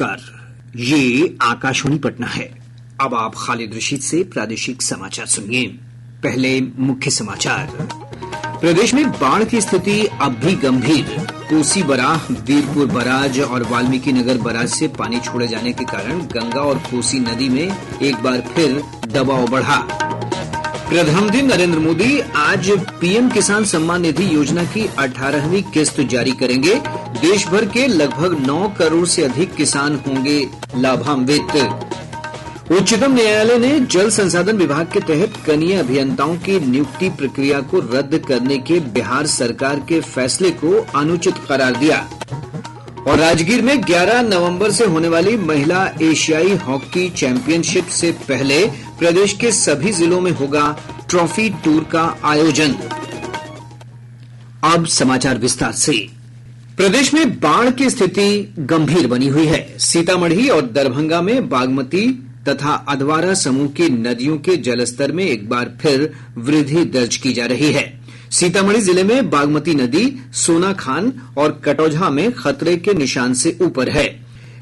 नमस्कार, ये आकाशवाणी पटना है। अब आप खालिद रशीद से प्रादेशिक समाचार सुनिए। पहले मुख्य समाचार। प्रदेश में बाढ़ की स्थिति अब भी गंभीर। कोसी बराह, वीरपुर बराज और वाल्मीकि नगर बराज से पानी छोड़े जाने के कारण गंगा और कोसी नदी में एक बार फिर दबाव बढ़ा। प्रधानमंत्री नरेंद्र मोदी आज पीएम किसान सम्मान निधि योजना की 18वीं किस्त जारी करेंगे। देश भर के लगभग 9 करोड़ से अधिक किसान होंगे लाभान्वित। उच्चतम न्यायालय ने जल संसाधन विभाग के तहत कनीय अभियंताओं की नियुक्ति प्रक्रिया को रद्द करने के बिहार सरकार के फैसले को अनुचित करार दिया। और राजगीर में 11 नवंबर से होने वाली महिला एशियाई हॉकी चैंपियनशिप से पहले प्रदेश के सभी जिलों में होगा ट्रॉफी टूर का आयोजन। अब समाचार विस्तार से। प्रदेश में बाढ़ की स्थिति गंभीर बनी हुई है। सीतामढ़ी और दरभंगा में बागमती तथा अधवारा समूह की नदियों के जलस्तर में एक बार फिर वृद्धि दर्ज की जा रही है। सीतामढ़ी जिले में बागमती नदी सोनाखान और कटौझा में खतरे के निशान से ऊपर है।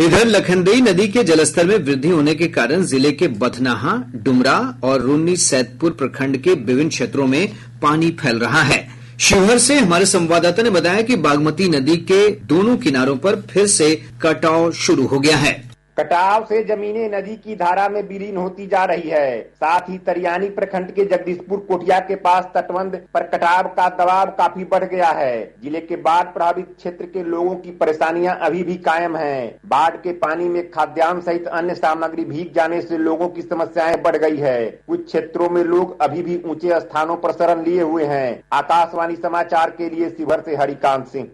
इधर लखनदेई नदी के जलस्तर में वृद्धि होने के कारण जिले के बथनाहा, डुमरा और रून्नी सैदपुर प्रखंड के विभिन्न क्षेत्रों में पानी फैल रहा है। शिवहर से हमारे संवाददाता ने बताया कि बागमती नदी के दोनों किनारों पर फिर से कटाव शुरू हो गया है। कटाव से जमीनें नदी की धारा में विलीन होती जा रही है। साथ ही तरियानी प्रखंड के जगदीशपुर कोटिया के पास तटबंध पर कटाव का दबाव काफी बढ़ गया है। जिले के बाढ़ प्रभावित क्षेत्र के लोगों की परेशानियां अभी भी कायम हैं। बाढ़ के पानी में खाद्यान्न सहित अन्य सामग्री भीग जाने से लोगों की समस्याएं बढ़ गई है। कुछ क्षेत्रों में लोग अभी भी ऊंचे स्थानों पर शरण लिए हुए हैं। आकाशवाणी समाचार के लिए शिवहर से हरिकांत सिंह।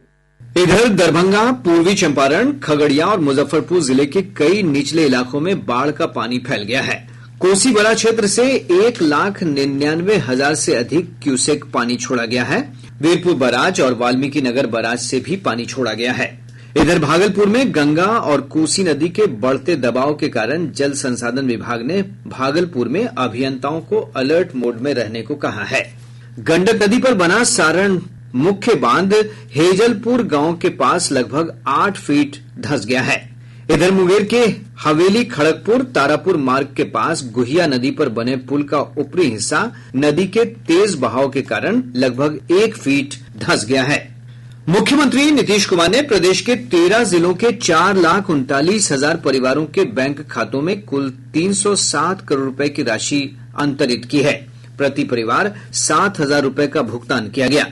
इधर दरभंगा, पूर्वी चंपारण, खगड़िया और मुजफ्फरपुर जिले के कई निचले इलाकों में बाढ़ का पानी फैल गया है। कोसी बड़ा क्षेत्र से 1,99,000 से अधिक क्यूसेक पानी छोड़ा गया है। वीरपुर बराज और वाल्मीकि नगर बराज से भी पानी छोड़ा गया है। इधर भागलपुर में गंगा और कोसी नदी के बढ़ते दबाव के कारण जल संसाधन विभाग ने भागलपुर में अभियंताओं को अलर्ट मोड में रहने को कहा है। गंडक नदी पर बना सारण मुख्य बांध हेजलपुर गांव के पास लगभग 8 फीट धंस गया है। इधर मुंगेर के हवेली खड़गपुर तारापुर मार्ग के पास गुहिया नदी पर बने पुल का ऊपरी हिस्सा नदी के तेज बहाव के कारण लगभग 1 फीट धंस गया है। मुख्यमंत्री नीतीश कुमार ने प्रदेश के 13 जिलों के 4,39,000 परिवारों के बैंक खातों में कुल 307 करोड़ रुपए की राशि अंतरित की है। प्रति परिवार 7,000 रुपए का भुगतान किया गया।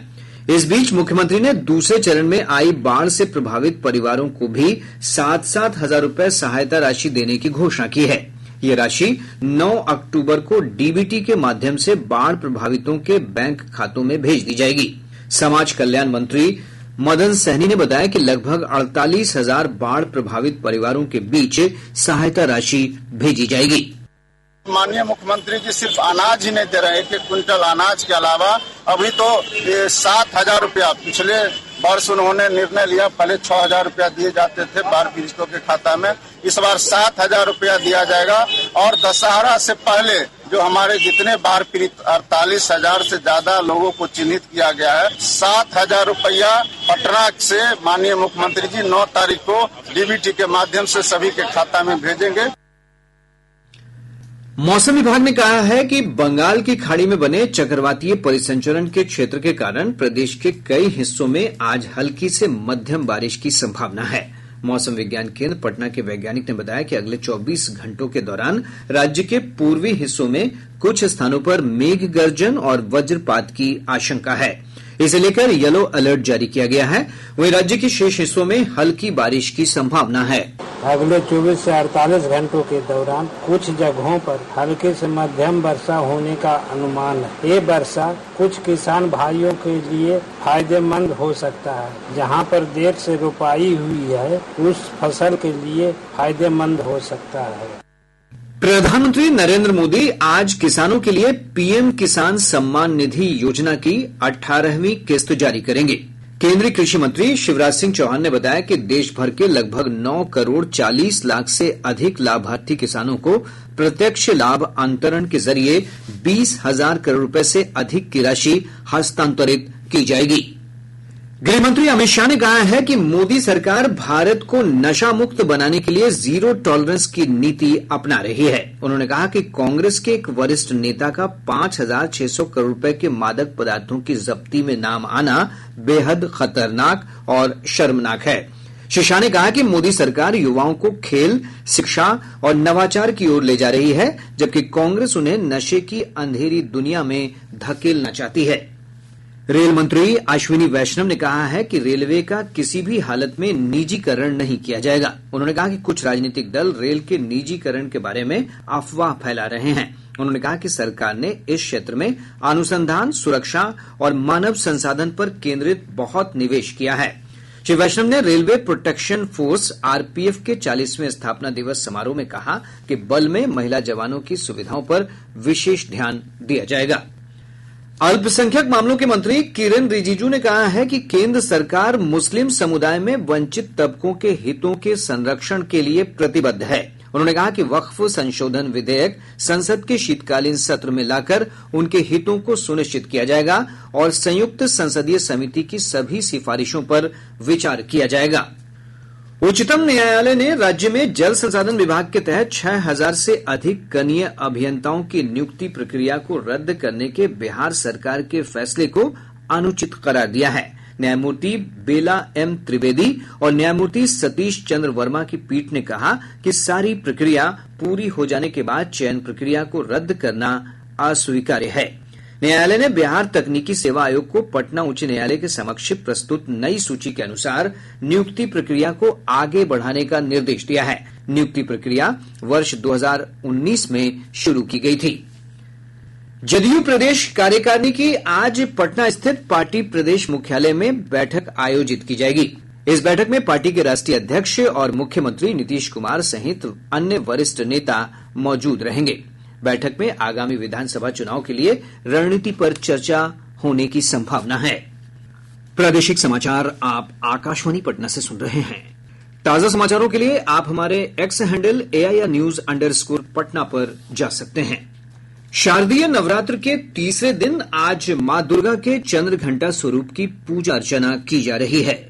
इस बीच मुख्यमंत्री ने दूसरे चरण में आई बाढ़ से प्रभावित परिवारों को भी 7-7 हजार रुपए सहायता राशि देने की घोषणा की है। ये राशि 9 अक्टूबर को डीबीटी के माध्यम से बाढ़ प्रभावितों के बैंक खातों में भेज दी जाएगी। समाज कल्याण मंत्री मदन सहनी ने बताया कि लगभग 48,000 बाढ़ प्रभावित परिवारों के बीच सहायता राशि भेजी जाएगी। माननीय मुख्यमंत्री जी सिर्फ अनाज ही नहीं दे रहे, 1 क्विंटल अनाज के अलावा अभी तो 7,000 रुपया पिछले वर्ष उन्होंने निर्णय लिया। पहले 6,000 रुपया दिए जाते थे बाढ़ पीड़ितों के खाता में, इस बार 7,000 रुपया दिया जाएगा। और दशहरा से पहले जो हमारे जितने बाढ़ पीड़ित 48,000 से ज्यादा लोगों को चिन्हित किया गया है, 7,000 रुपया पटना से माननीय मुख्यमंत्री जी 9 तारीख को डीबीटी के माध्यम से सभी के खाता में भेजेंगे। मौसम विभाग ने कहा है कि बंगाल की खाड़ी में बने चक्रवातीय परिसंचरण के क्षेत्र के कारण प्रदेश के कई हिस्सों में आज हल्की से मध्यम बारिश की संभावना है। मौसम विज्ञान केंद्र पटना के वैज्ञानिक ने बताया कि अगले 24 घंटों के दौरान राज्य के पूर्वी हिस्सों में कुछ स्थानों पर मेघ गर्जन और वज्रपात की आशंका है। इसे लेकर येलो अलर्ट जारी किया गया है। वहीं राज्य के शेष हिस्सों में हल्की बारिश की संभावना है। अगले 24 से 48 घंटों के दौरान कुछ जगहों पर हल्के से मध्यम वर्षा होने का अनुमान है। ये वर्षा कुछ किसान भाइयों के लिए फायदेमंद हो सकता है। जहां पर देर से रोपाई हुई है उस फसल के लिए फायदेमंद हो सकता है। प्रधानमंत्री नरेंद्र मोदी आज किसानों के लिए पीएम किसान सम्मान निधि योजना की 18वीं किस्त जारी करेंगे। केंद्रीय कृषि मंत्री शिवराज सिंह चौहान ने बताया कि देश भर के लगभग 9 करोड़ 40 लाख से अधिक लाभार्थी किसानों को प्रत्यक्ष लाभ अंतरण के जरिए 20,000 करोड़ रुपए से अधिक की राशि हस्तांतरित की जाएगी। गृह मंत्री अमित शाह ने कहा है कि मोदी सरकार भारत को नशा मुक्त बनाने के लिए जीरो टॉलरेंस की नीति अपना रही है। उन्होंने कहा कि कांग्रेस के एक वरिष्ठ नेता का 5,600 करोड़ रुपए के मादक पदार्थों की जब्ती में नाम आना बेहद खतरनाक और शर्मनाक है। श्री शाह ने कहा कि मोदी सरकार युवाओं को खेल, शिक्षा और नवाचार की ओर ले जा रही है, जबकि कांग्रेस उन्हें नशे की अंधेरी दुनिया में धकेलना चाहती है। रेल मंत्री अश्विनी वैष्णव ने कहा है कि रेलवे का किसी भी हालत में निजीकरण नहीं किया जाएगा। उन्होंने कहा कि कुछ राजनीतिक दल रेल के निजीकरण के बारे में अफवाह फैला रहे हैं। उन्होंने कहा कि सरकार ने इस क्षेत्र में अनुसंधान, सुरक्षा और मानव संसाधन पर केंद्रित बहुत निवेश किया है। श्री वैष्णव ने रेलवे प्रोटेक्शन फोर्स आरपीएफ के 40वें स्थापना दिवस समारोह में कहा कि बल में महिला जवानों की सुविधाओं पर विशेष ध्यान दिया जाएगा। अल्पसंख्यक मामलों के मंत्री किरेन रिजिजू ने कहा है कि केंद्र सरकार मुस्लिम समुदाय में वंचित तबकों के हितों के संरक्षण के लिए प्रतिबद्ध है। उन्होंने कहा कि वक्फ संशोधन विधेयक संसद के शीतकालीन सत्र में लाकर उनके हितों को सुनिश्चित किया जाएगा और संयुक्त संसदीय समिति की सभी सिफारिशों पर विचार किया जाएगा। उच्चतम न्यायालय ने राज्य में जल संसाधन विभाग के तहत 6,000 से अधिक कनीय अभियंताओं की नियुक्ति प्रक्रिया को रद्द करने के बिहार सरकार के फैसले को अनुचित करार दिया है। न्यायमूर्ति बेला एम त्रिवेदी और न्यायमूर्ति सतीश चंद्र वर्मा की पीठ ने कहा कि सारी प्रक्रिया पूरी हो जाने के बाद चयन प्रक्रिया को रद्द करना अस्वीकार्य है। न्यायालय ने बिहार तकनीकी सेवा आयोग को पटना उच्च न्यायालय के समक्ष प्रस्तुत नई सूची के अनुसार नियुक्ति प्रक्रिया को आगे बढ़ाने का निर्देश दिया है। नियुक्ति प्रक्रिया वर्ष 2019 में शुरू की गई थी। जदयू प्रदेश कार्यकारिणी की आज पटना स्थित पार्टी प्रदेश मुख्यालय में बैठक आयोजित की जाएगी। इस बैठक में पार्टी के राष्ट्रीय अध्यक्ष और मुख्यमंत्री नीतीश कुमार सहित अन्य वरिष्ठ नेता मौजूद रहेंगे। बैठक में आगामी विधानसभा चुनाव के लिए रणनीति पर चर्चा होने की संभावना है। प्रादेशिक समाचार आप आकाशवाणी पटना से सुन रहे हैं। ताजा समाचारों के लिए आप हमारे एक्स हैंडल AIR_News_पटना पर जा सकते हैं। शारदीय नवरात्र के तीसरे दिन आज मां दुर्गा के चंद्रघंटा स्वरूप की पूजा अर्चना की जा रही है।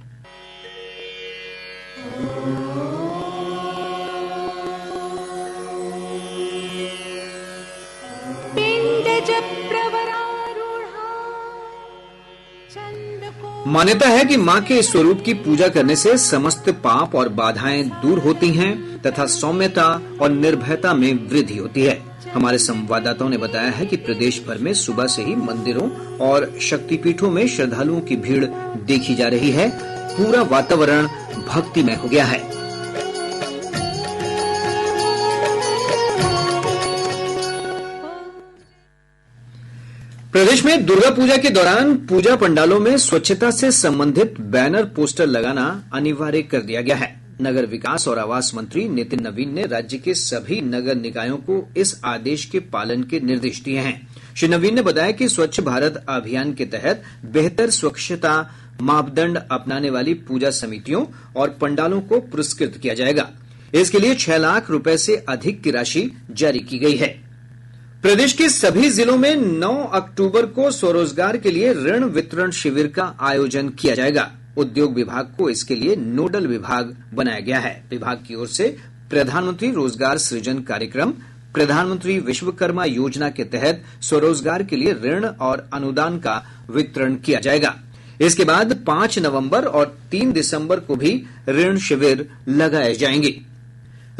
मान्यता है कि मां के स्वरूप की पूजा करने से समस्त पाप और बाधाएं दूर होती हैं तथा सौम्यता और निर्भयता में वृद्धि होती है। हमारे संवाददाताओं ने बताया है कि प्रदेश भर में सुबह से ही मंदिरों और शक्तिपीठों में श्रद्धालुओं की भीड़ देखी जा रही है। पूरा वातावरण भक्तिमय हो गया है। प्रदेश में दुर्गा पूजा के दौरान पूजा पंडालों में स्वच्छता से संबंधित बैनर पोस्टर लगाना अनिवार्य कर दिया गया है। नगर विकास और आवास मंत्री नितिन नवीन ने राज्य के सभी नगर निकायों को इस आदेश के पालन के निर्देश दिए हैं। श्री नवीन ने बताया कि स्वच्छ भारत अभियान के तहत बेहतर स्वच्छता मापदंड अपनाने वाली पूजा समितियों और पंडालों को पुरस्कृत किया जाएगा। इसके लिए 6 लाख रुपए से अधिक की राशि जारी की गई है। प्रदेश के सभी जिलों में 9 अक्टूबर को स्वरोजगार के लिए ऋण वितरण शिविर का आयोजन किया जाएगा। उद्योग विभाग को इसके लिए नोडल विभाग बनाया गया है। विभाग की ओर से प्रधानमंत्री रोजगार सृजन कार्यक्रम, प्रधानमंत्री विश्वकर्मा योजना के तहत स्वरोजगार के लिए ऋण और अनुदान का वितरण किया जाएगा। इसके बाद 5 नवंबर और 3 दिसंबर को भी ऋण शिविर लगाए जाएंगे।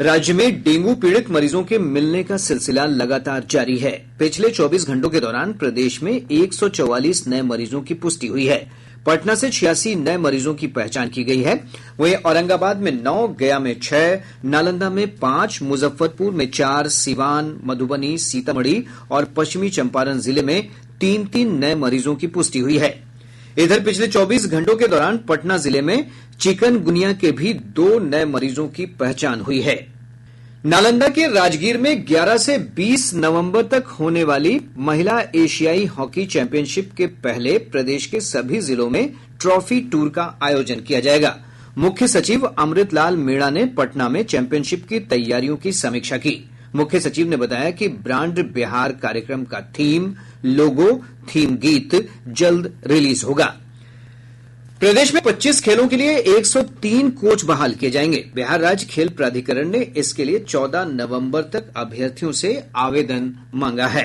राज्य में डेंगू पीड़ित मरीजों के मिलने का सिलसिला लगातार जारी है। पिछले 24 घंटों के दौरान प्रदेश में 144 नए मरीजों की पुष्टि हुई है। पटना से 86 नए मरीजों की पहचान की गई है। वहीं औरंगाबाद में 9, गया में 6, नालंदा में 5, मुजफ्फरपुर में 4, सिवान, मधुबनी, सीतामढ़ी और पश्चिमी चंपारण जिले में 3-3 नए मरीजों की पुष्टि हुई है। इधर पिछले 24 घंटों के दौरान पटना जिले में चिकनगुनिया के भी 2 नए मरीजों की पहचान हुई है। नालंदा के राजगीर में 11 से 20 नवंबर तक होने वाली महिला एशियाई हॉकी चैंपियनशिप के पहले प्रदेश के सभी जिलों में ट्रॉफी टूर का आयोजन किया जाएगा। मुख्य सचिव अमृतलाल मीणा ने पटना में चैंपियनशिप की तैयारियों की समीक्षा की। मुख्य सचिव ने बताया कि ब्रांड बिहार कार्यक्रम का थीम, लोगो, थीम गीत जल्द रिलीज होगा। प्रदेश में 25 खेलों के लिए 103 कोच बहाल किए जाएंगे। बिहार राज्य खेल प्राधिकरण ने इसके लिए 14 नवंबर तक अभ्यर्थियों से आवेदन मांगा है।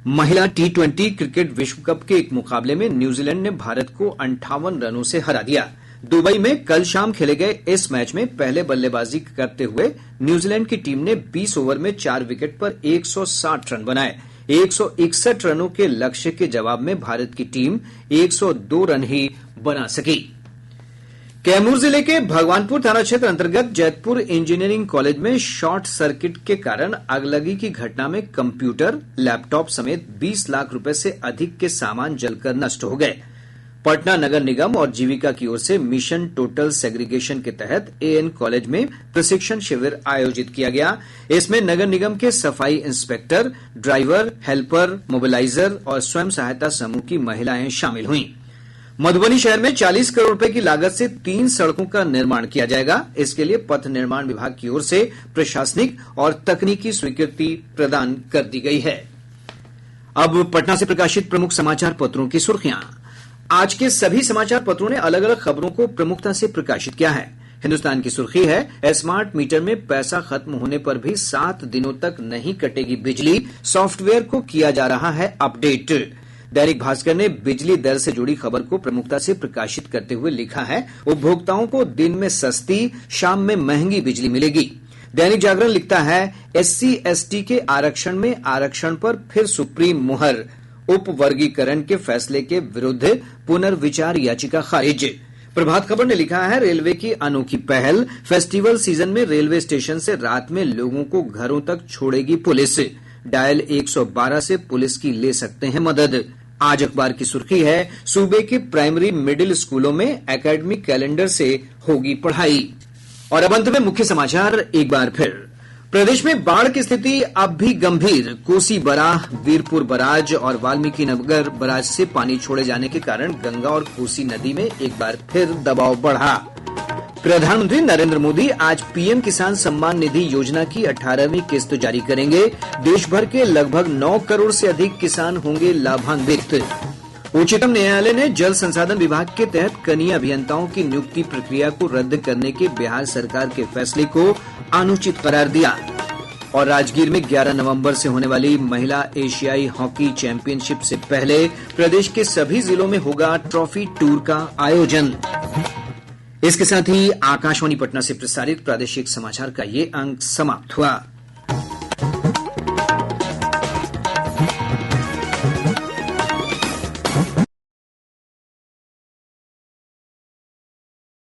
महिला T20 क्रिकेट विश्व कप के एक मुकाबले में न्यूजीलैंड ने भारत को 58 रनों से हरा दिया। दुबई में कल शाम खेले गए इस मैच में पहले बल्लेबाजी करते हुए न्यूजीलैंड की टीम ने 20 ओवर में 4 विकेट पर 160 रन बनाए। 161 रनों के लक्ष्य के जवाब में भारत की टीम 102 रन ही बना सकी। कैमूर जिले के भगवानपुर थाना क्षेत्र अंतर्गत जैतपुर इंजीनियरिंग कॉलेज में शॉर्ट सर्किट के कारण अगलगी की घटना में कंप्यूटर, लैपटॉप समेत 20 लाख रुपए से अधिक के सामान जलकर नष्ट हो गए। पटना नगर निगम और जीविका की ओर से मिशन टोटल सेग्रीगेशन के तहत एएन कॉलेज में प्रशिक्षण शिविर आयोजित किया गया। इसमें नगर निगम के सफाई इंस्पेक्टर, ड्राइवर, हेल्पर, मोबिलाइजर और स्वयं सहायता समूह की महिलाएं शामिल हुईं। मधुबनी शहर में 40 करोड़ रुपए की लागत से 3 सड़कों का निर्माण किया जाएगा। इसके लिए पथ निर्माण विभाग की ओर से प्रशासनिक और तकनीकी स्वीकृति प्रदान कर दी गई है। अब पटना से प्रकाशित प्रमुख समाचार पत्रों की सुर्खियां। आज के सभी समाचार पत्रों ने अलग अलग खबरों को प्रमुखता से प्रकाशित किया है। हिन्दुस्तान की सुर्खी है, स्मार्ट मीटर में पैसा खत्म होने पर भी 7 दिनों तक नहीं कटेगी बिजली, सॉफ्टवेयर को किया जा रहा है अपडेट। दैनिक भास्कर ने बिजली दर से जुड़ी खबर को प्रमुखता से प्रकाशित करते हुए लिखा है, उपभोक्ताओं को दिन में सस्ती, शाम में महंगी बिजली मिलेगी। दैनिक जागरण लिखता है, SC/ST के आरक्षण में आरक्षण पर फिर सुप्रीम मुहर, उप वर्गीकरण के फैसले के विरुद्ध पुनर्विचार याचिका खारिज। प्रभात खबर ने लिखा है, रेलवे की अनोखी पहल, फेस्टिवल सीजन में रेलवे स्टेशन से रात में लोगों को घरों तक छोड़ेगी पुलिस। डायल 112 से पुलिस की ले सकते हैं मदद। आज अखबार की सुर्खी है, सूबे के प्राइमरी मिडिल स्कूलों में एकेडमिक कैलेंडर से होगी पढ़ाई। और अब अंत में मुख्य समाचार एक बार फिर। प्रदेश में बाढ़ की स्थिति अब भी गंभीर। कोसी बराह, वीरपुर बराज और वाल्मीकि नगर बराज से पानी छोड़े जाने के कारण गंगा और कोसी नदी में एक बार फिर दबाव बढ़ा। प्रधानमंत्री नरेंद्र मोदी आज पीएम किसान सम्मान निधि योजना की 18वीं किस्त जारी करेंगे। देश भर के लगभग 9 करोड़ से अधिक किसान होंगे लाभान्वित। उच्चतम न्यायालय ने जल संसाधन विभाग के तहत कनीय अभियंताओं की नियुक्ति प्रक्रिया को रद्द करने के बिहार सरकार के फैसले को अनुचित करार दिया। और राजगीर में 11 नवंबर से होने वाली महिला एशियाई हॉकी चैंपियनशिप से पहले प्रदेश के सभी जिलों में होगा ट्रॉफी टूर का आयोजन। इसके साथ ही आकाशवाणी पटना से प्रसारित प्रादेशिक समाचार का ये अंक समाप्त हुआ।